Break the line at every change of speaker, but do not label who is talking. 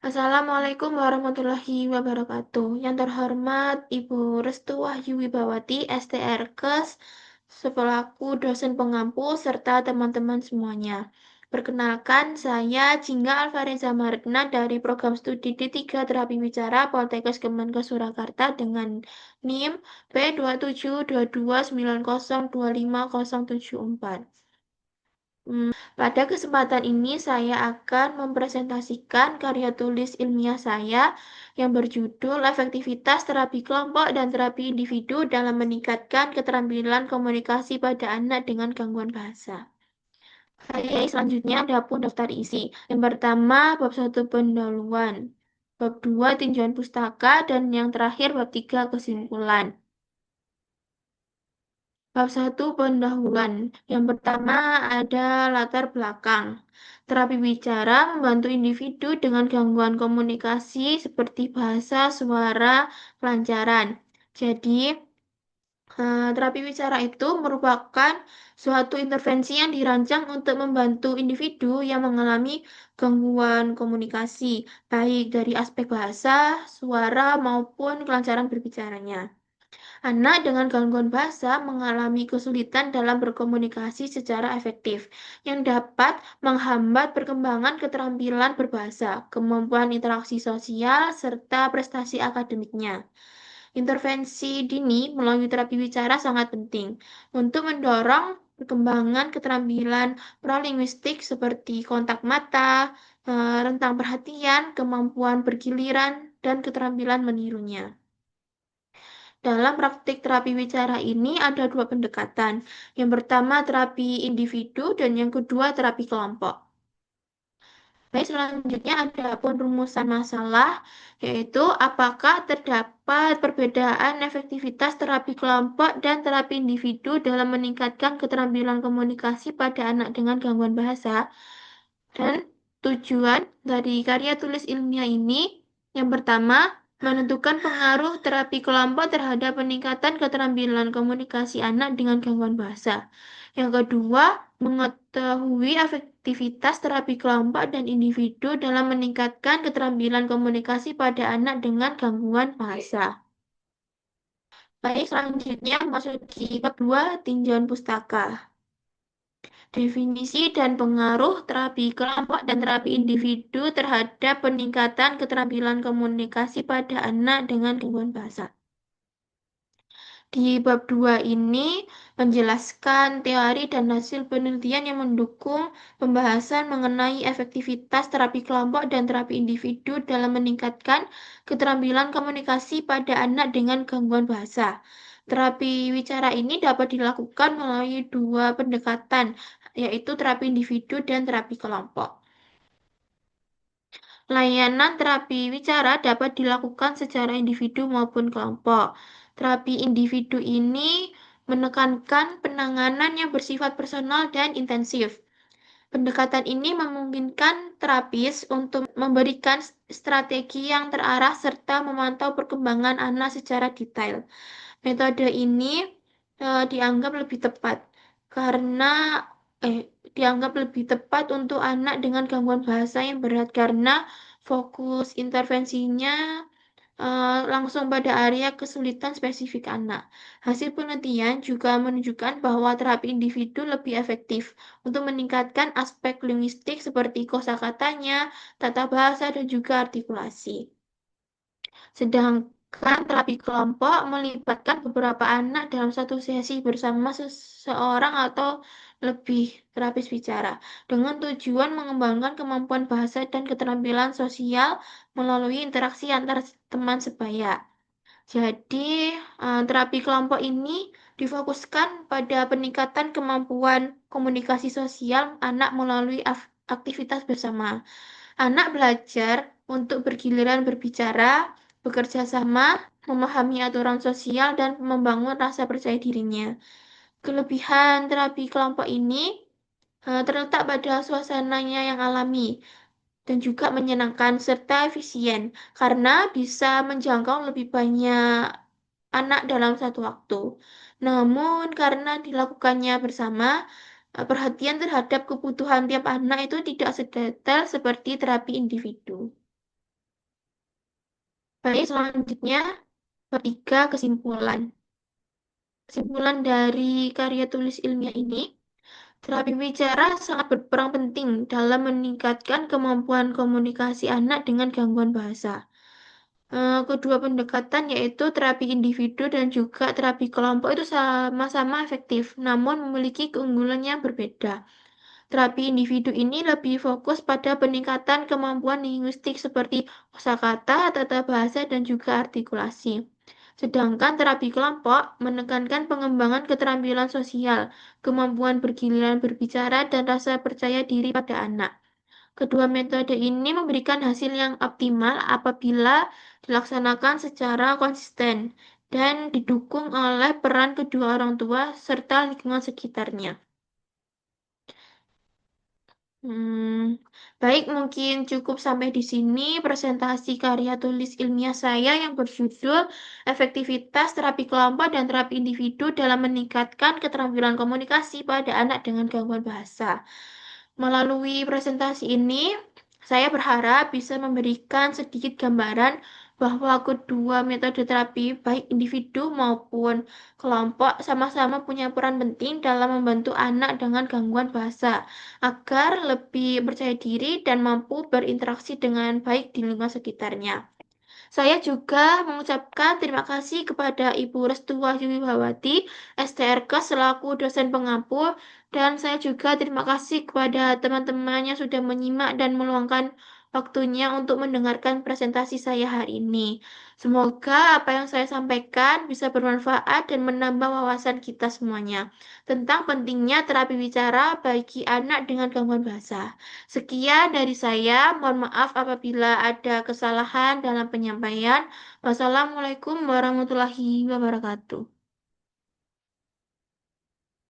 Assalamualaikum warahmatullahi wabarakatuh. Yang terhormat Ibu Restu Wahyu Wibawati, STRKes, selaku dosen pengampu, serta teman-teman semuanya. Perkenalkan, saya Jingga Alvareza Maretna dari Program Studi D3 Terapi Bicara Poltekkes Kemenkes Surakarta dengan NIM P272290250074. Pada kesempatan ini saya akan mempresentasikan karya tulis ilmiah saya yang berjudul Efektivitas Terapi Kelompok dan Terapi Individu dalam Meningkatkan Keterampilan Komunikasi pada Anak dengan Gangguan Bahasa. Selanjutnya ada pun daftar isi. Yang pertama, bab 1 pendahuluan. Bab 2 tinjauan pustaka dan yang terakhir bab 3 kesimpulan. Bab 1 pendahuluan. Yang pertama ada latar belakang. Terapi bicara membantu individu dengan gangguan komunikasi seperti bahasa, suara, kelancaran. Jadi, terapi bicara itu merupakan suatu intervensi yang dirancang untuk membantu individu yang mengalami gangguan komunikasi, baik dari aspek bahasa, suara, maupun kelancaran berbicaranya. Anak dengan gangguan bahasa mengalami kesulitan dalam berkomunikasi secara efektif, yang dapat menghambat perkembangan keterampilan berbahasa, kemampuan interaksi sosial, serta prestasi akademiknya. Intervensi dini melalui terapi bicara sangat penting untuk mendorong perkembangan keterampilan pralinguistik seperti kontak mata, rentang perhatian, kemampuan bergiliran, dan keterampilan menirunya. Dalam praktik terapi bicara ini ada dua pendekatan. Yang pertama terapi individu dan yang kedua terapi kelompok. Baik, selanjutnya ada penrumusan masalah, yaitu apakah terdapat perbedaan efektivitas terapi kelompok dan terapi individu dalam meningkatkan keterampilan komunikasi pada anak dengan gangguan bahasa. Dan tujuan dari karya tulis ilmiah ini, yang pertama, menentukan pengaruh terapi kelompok terhadap peningkatan keterampilan komunikasi anak dengan gangguan bahasa. Yang kedua, mengetahui efektivitas terapi kelompok dan individu dalam meningkatkan keterampilan komunikasi pada anak dengan gangguan bahasa. Baik, selanjutnya masuk di bab 2, tinjauan pustaka. Definisi dan pengaruh terapi kelompok dan terapi individu terhadap peningkatan keterampilan komunikasi pada anak dengan gangguan bahasa. Di bab 2 ini menjelaskan teori dan hasil penelitian yang mendukung pembahasan mengenai efektivitas terapi kelompok dan terapi individu dalam meningkatkan keterampilan komunikasi pada anak dengan gangguan bahasa. Terapi bicara ini dapat dilakukan melalui dua pendekatan, yaitu terapi individu dan terapi kelompok. Layanan terapi bicara dapat dilakukan secara individu maupun kelompok. Terapi individu ini menekankan penanganan yang bersifat personal dan intensif. Pendekatan ini memungkinkan terapis untuk memberikan strategi yang terarah serta memantau perkembangan anak secara detail. Metode ini dianggap lebih tepat karena dianggap lebih tepat untuk anak dengan gangguan bahasa yang berat karena fokus intervensinya langsung pada area kesulitan spesifik anak. Hasil penelitian juga menunjukkan bahwa terapi individu lebih efektif untuk meningkatkan aspek linguistik seperti kosakatanya, tata bahasa, dan juga artikulasi. Sedangkan terapi kelompok melibatkan beberapa anak dalam satu sesi bersama seseorang atau lebih terapis bicara, dengan tujuan mengembangkan kemampuan bahasa dan keterampilan sosial melalui interaksi antar teman sebaya. Jadi, terapi kelompok ini difokuskan pada peningkatan kemampuan komunikasi sosial anak melalui aktivitas bersama. Anak belajar untuk bergiliran berbicara, bekerja sama, memahami aturan sosial, dan membangun rasa percaya dirinya. Kelebihan terapi kelompok ini terletak pada suasananya yang alami dan juga menyenangkan serta efisien karena bisa menjangkau lebih banyak anak dalam satu waktu. Namun karena dilakukannya bersama, perhatian terhadap kebutuhan tiap anak itu tidak sedetail seperti terapi individu. Baik, selanjutnya bab 3 kesimpulan. Kesimpulan dari karya tulis ilmiah ini, terapi bicara sangat berperan penting dalam meningkatkan kemampuan komunikasi anak dengan gangguan bahasa. Kedua pendekatan yaitu terapi individu dan juga terapi kelompok itu sama-sama efektif, namun memiliki keunggulan yang berbeda. Terapi individu ini lebih fokus pada peningkatan kemampuan linguistik seperti kosakata, tata bahasa, dan juga artikulasi. Sedangkan terapi kelompok menekankan pengembangan keterampilan sosial, kemampuan bergiliran berbicara, dan rasa percaya diri pada anak. Kedua metode ini memberikan hasil yang optimal apabila dilaksanakan secara konsisten dan didukung oleh peran kedua orang tua serta lingkungan sekitarnya. Baik, mungkin cukup sampai di sini presentasi karya tulis ilmiah saya yang berjudul Efektivitas Terapi Kelompok dan Terapi Individu dalam Meningkatkan Keterampilan Komunikasi pada Anak dengan Gangguan Bahasa. Melalui presentasi ini, saya berharap bisa memberikan sedikit gambaran bahwa kedua metode terapi, baik individu maupun kelompok, sama-sama punya peran penting dalam membantu anak dengan gangguan bahasa agar lebih percaya diri dan mampu berinteraksi dengan baik di lingkungan sekitarnya. Saya juga mengucapkan terima kasih kepada Ibu Restu Wahyu Wibawati, STRK selaku dosen pengampu, dan saya juga terima kasih kepada teman-teman yang sudah menyimak dan meluangkan waktunya untuk mendengarkan presentasi saya hari ini. Semoga apa yang saya sampaikan bisa bermanfaat dan menambah wawasan kita semuanya tentang pentingnya terapi bicara bagi anak dengan gangguan bahasa. Sekian dari saya, mohon maaf apabila ada kesalahan dalam penyampaian. Wassalamualaikum warahmatullahi wabarakatuh.